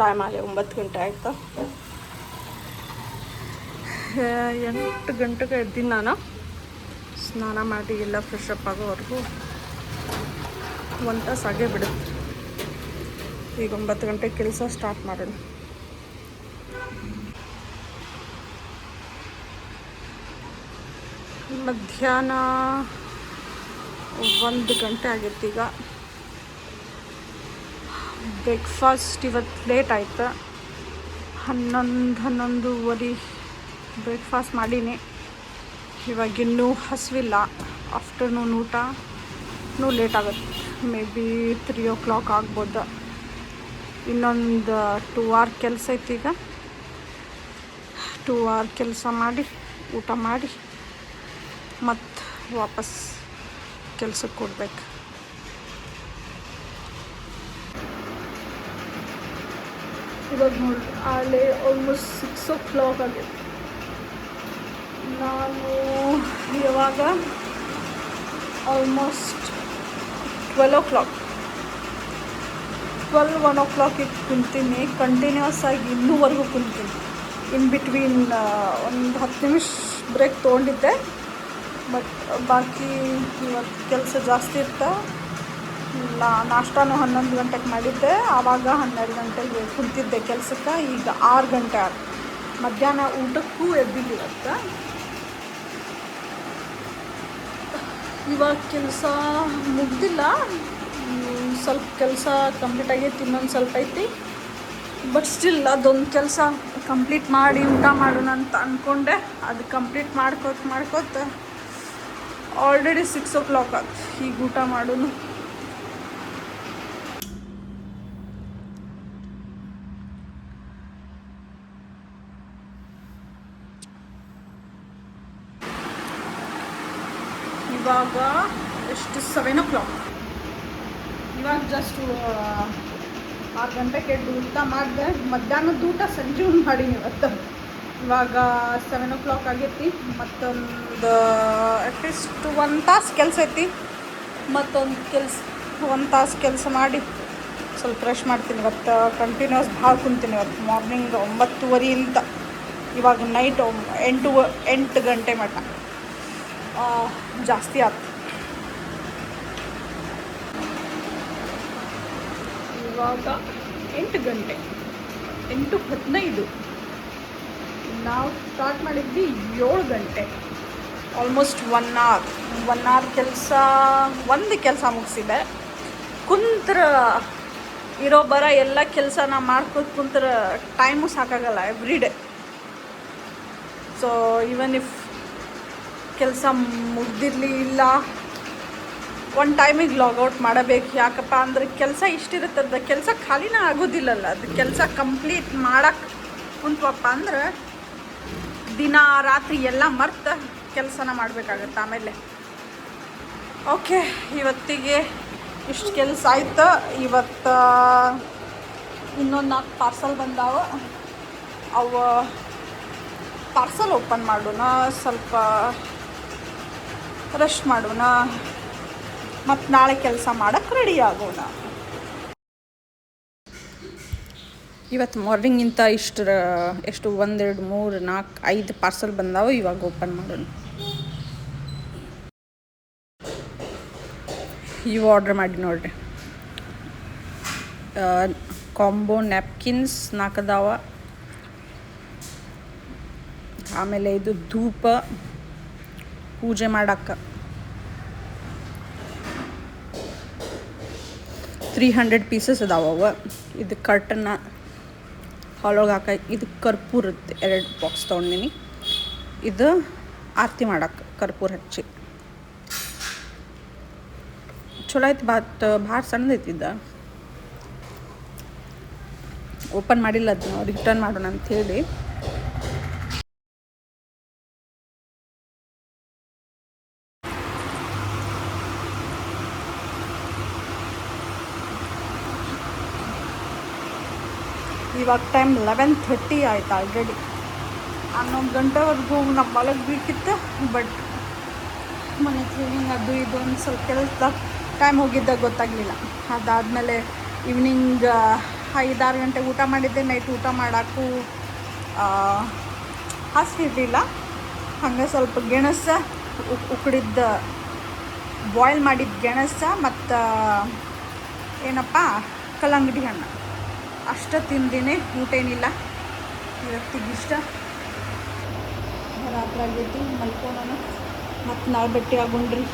Time ಆಗಿ 9 ಗಂಟೆ ಆಯಿತು. 8 ಗಂಟೆಗೆ ಎದ್ದೀನಿ ನಾನು. ಸ್ನಾನ ಮಾಡಿ ಎಲ್ಲ ಫ್ರೆಶ್ ಅಪ್ ಆಗೋವರೆಗೂ 1 ತಾಸು ಆಗೇ ಬಿಡುತ್ತೆ. ಈಗ 9 ಗಂಟೆಗೆ ಕೆಲಸ ಸ್ಟಾರ್ಟ್ ಮಾಡೋಣ. ಮಧ್ಯಾಹ್ನ 1 ಗಂಟೆ ಆಗಿತ್ತು. ಈಗ ಬ್ರೇಕ್ಫಾಸ್ಟ್ ಇವತ್ತು ಲೇಟ್ ಆಯ್ತು. 11:30 ಬ್ರೇಕ್ಫಾಸ್ಟ್ ಮಾಡೀನಿ. ಇವಾಗಿನ್ನೂ ಹಸಿವಿಲ್ಲ. ಆಫ್ಟರ್ನೂನ್ ಊಟನೂ ಲೇಟ್ ಆಗುತ್ತೆ. ಮೇ ಬಿ 3 o'clock ಆಗ್ಬೋದು. ಇನ್ನೊಂದು 2 hour ಕೆಲಸ ಐತಿ. ಈಗ 2 hour ಕೆಲಸ ಮಾಡಿ ಊಟ ಮಾಡಿ ಮತ್ತು ವಾಪಸ್ ಕೆಲ್ಸಕ್ಕೆ ಕೊಡ್ಬೇಕು. ಇವಾಗ ನೋಡಿ ಅಲ್ಲಿ ಆಲ್ಮೋಸ್ಟ್ 6 o'clock ಆಗಿದೆ. ನಾನು ಇವಾಗ ಆಲ್ಮೋಸ್ಟ್ 12 o'clock 1 o'clock ಕುಂತೀನಿ. ಕಂಟಿನ್ಯೂಸ್ ಆಗಿ ಇನ್ನೂವರೆಗೂ ಕುಂತೀನಿ. ಇನ್ ಬಿಟ್ವೀನ್ ಒಂದು 10 ನಿಮಿಷ ಬ್ರೇಕ್ ತೊಗೊಂಡಿದ್ದೆ. ಬಟ್ ಬಾಕಿ ಇವತ್ತು ಕೆಲಸ ಜಾಸ್ತಿ ಇರ್ತಾ. ನಾಷ್ಟಾನು 11 ಗಂಟೆಗೆ ಮಾಡಿದ್ದೆ. ಆವಾಗ 12 ಗಂಟೆಗೆ ಕುಂತಿದ್ದೆ ಕೆಲಸಕ್ಕೆ. ಈಗ 6 ಗಂಟೆ ಆಗ ಮಧ್ಯಾಹ್ನ ಊಟಕ್ಕೂ ಎದ್ದಿದ್ದು ಇವತ್ತು. ಇವಾಗ ಕೆಲಸ ಮುಗ್ದಿಲ್ಲ. ಸ್ವಲ್ಪ ಕೆಲಸ ಕಂಪ್ಲೀಟ್ ಆಗೈತಿ. ಇನ್ನೊಂದು ಸ್ವಲ್ಪ ಐತಿ. ಬಟ್ ಸ್ಟಿಲ್ ಅದೊಂದು ಕೆಲಸ ಕಂಪ್ಲೀಟ್ ಮಾಡಿ ಊಟ ಮಾಡೋಣ ಅಂತ ಅಂದ್ಕೊಂಡೆ. ಅದು ಕಂಪ್ಲೀಟ್ ಮಾಡ್ಕೋತ ಆಲ್ರೆಡಿ 6 o'clock ಆಯ್ತು. ಈಗ ಊಟ ಮಾಡೋನು. ಇವಾಗ ಎಷ್ಟು 7 o'clock. ಇವಾಗ ಜಸ್ಟ್ 6 ಗಂಟೆಗೆ ಎದ್ದು ಊಟ ಮಾಡಿದೆ. ಮಧ್ಯಾಹ್ನದ ಊಟ ಸಂಜೆ ಮಾಡೀನಿ ಇವತ್ತು. ಇವಾಗ 7 o'clock ಆಗೈತಿ. ಮತ್ತೊಂದು ಅಟ್ಲೀಸ್ಟ್ 1 ತಾಸು ಕೆಲಸ ಐತಿ. ಮತ್ತೊಂದು 1 ತಾಸು ಕೆಲಸ ಮಾಡಿ ಸ್ವಲ್ಪ ರೆಸ್ಟ್ ಮಾಡ್ತೀನಿ. ಇವತ್ತು ಕಂಟಿನ್ಯೂಸ್ ಭಾಳ ಕುಂತೀನಿ. ಇವತ್ತು ಮಾರ್ನಿಂಗ್ 9:30 ಇವಾಗ ನೈಟ್ 8 ಗಂಟೆ ಮಟ್ಟ ಜಾಸ್ತಿ ಆಯ್ತು. ಇವಾಗ 8 ಗಂಟೆ 8:15. ನಾವು ಸ್ಟಾರ್ಟ್ ಮಾಡಿದ್ವಿ 7 ಗಂಟೆ. ಆಲ್ಮೋಸ್ಟ್ 1 hour ಕೆಲಸ. ಒಂದು ಕೆಲಸ ಮುಗಿಸಿದೆ. ಕುಂತ್ರ ಇರೋ ಬರೋ ಎಲ್ಲ ಕೆಲಸನ ಮಾಡ್ಕೋತ ಕುಂತ್ರ ಟೈಮು ಸಾಕಾಗಲ್ಲ every day. So even if ಕೆಲಸ ಮುಗ್ದಿರಲಿ ಇಲ್ಲ, ಒಂದು ಟೈಮಿಗೆ ಲಾಗೌಟ್ ಮಾಡಬೇಕು. ಯಾಕಪ್ಪ ಅಂದ್ರೆ ಕೆಲಸ ಇಷ್ಟಿರುತ್ತದೆ. ಕೆಲಸ ಖಾಲಿನ ಆಗೋದಿಲ್ಲಲ್ಲ. ಅದು ಕೆಲಸ ಕಂಪ್ಲೀಟ್ ಮಾಡೋಕ್ಕೆ ಕುಂತ್ವಪ್ಪ ಅಂದ್ರೆ ದಿನ ರಾತ್ರಿ ಎಲ್ಲ ಮರ್ತು ಕೆಲಸನ ಮಾಡಬೇಕಾಗತ್ತೆ ಆಮೇಲೆ. ಓಕೆ, ಇವತ್ತಿಗೆ ಇಷ್ಟು ಕೆಲಸ ಆಯ್ತು. ಇವತ್ತು ಇನ್ನೊಂದು 4 ಪಾರ್ಸಲ್ ಬಂದಾವ. ಅವು ಪಾರ್ಸಲ್ ಓಪನ್ ಮಾಡೋಣ, ಸ್ವಲ್ಪ ರೆಸ್ಟ್ ಮಾಡೋಣ, ಮತ್ತು ನಾಳೆ ಕೆಲಸ ಮಾಡೋಕ್ಕೆ ರೆಡಿ ಆಗೋಣ. ಇವತ್ತು ಮಾರ್ನಿಂಗಿಂತ ಎಷ್ಟು 1 2 3 4 5 ಪಾರ್ಸಲ್ ಬಂದಾವೆ. ಇವಾಗ ಓಪನ್ ಮಾಡೋಣ. ಇವು ಆರ್ಡ್ರ್ ಮಾಡಿ ನೋಡಿರಿ. ಕಾಂಬೋ ನ್ಯಾಪ್ಕಿನ್ಸ್ 4 ಅದಾವ. ಆಮೇಲೆ ಇದು ಧೂಪ ಪೂಜೆ ಮಾಡೋಕ್ಕೆ 300 ಪೀಸಸ್ ಅದಾವ. ಇದು ಕರ್ಟನ್ನ ಹಾಲೊಳಗೆ ಇದು ಕರ್ಪೂರ 2 ಬಾಕ್ಸ್ ತೊಗೊಂಡಿನಿ. ಇದು ಆರತಿ ಮಾಡೋಕ್ಕೆ ಕರ್ಪೂರ ಹಚ್ಚಿ ಚಲೋ ಐತಿ. ಭಾಳ ಸಣ್ಣದೈತಿದ್ದ. ಓಪನ್ ಮಾಡಿಲ್ಲ. ಅದನ್ನ ರಿಟರ್ನ್ ಮಾಡೋಣ ಅಂಥೇಳಿ. ಇವಾಗ ಟೈಮ್ 11:30 ಆಯ್ತು ಆಲ್ರೆಡಿ. 11 ಗಂಟೆವರೆಗೂ ನಮ್ಮ ಮಲಗಬೇಕಿತ್ತು. ಬಟ್ ಮನೆ ಕ್ಲೀನಿಂಗ್ ಅದು ಇದು ಒಂದು ಸ್ವಲ್ಪ ಕೆಲಸ ಟೈಮ್ ಹೋಗಿದ್ದಾಗ ಗೊತ್ತಾಗಲಿಲ್ಲ. ಅದಾದಮೇಲೆ ಈವ್ನಿಂಗ್ 5-6 ಗಂಟೆಗೆ ಊಟ ಮಾಡಿದ್ದೆ. ನೈಟ್ ಊಟ ಮಾಡೋಕ್ಕೂ ಹಸಿರಲಿಲ್ಲ. ಹಂಗೆ ಸ್ವಲ್ಪ ಗೆಣಸ ಉಕ್ಕಡಿದ್ದ ಬಾಯ್ಲ್ ಮಾಡಿದ ಗೆಣಸ ಮತ್ತು ಏನಪ್ಪ ಕಲ್ಲಂಗಡಿ ಹಣ್ಣು ಅಷ್ಟು ತಿಂದಿನಿ. ಊಟ ಏನಿಲ್ಲ ಇವತ್ತಿಗೆ ಇಷ್ಟ. ರಾತ್ರಿ ಆಗೈತಿ, ಮಲ್ಕೋಣ. ಮತ್ತು ನಾಳೆ ಭೇಟಿ ಆಗೋಣ್ರಿ.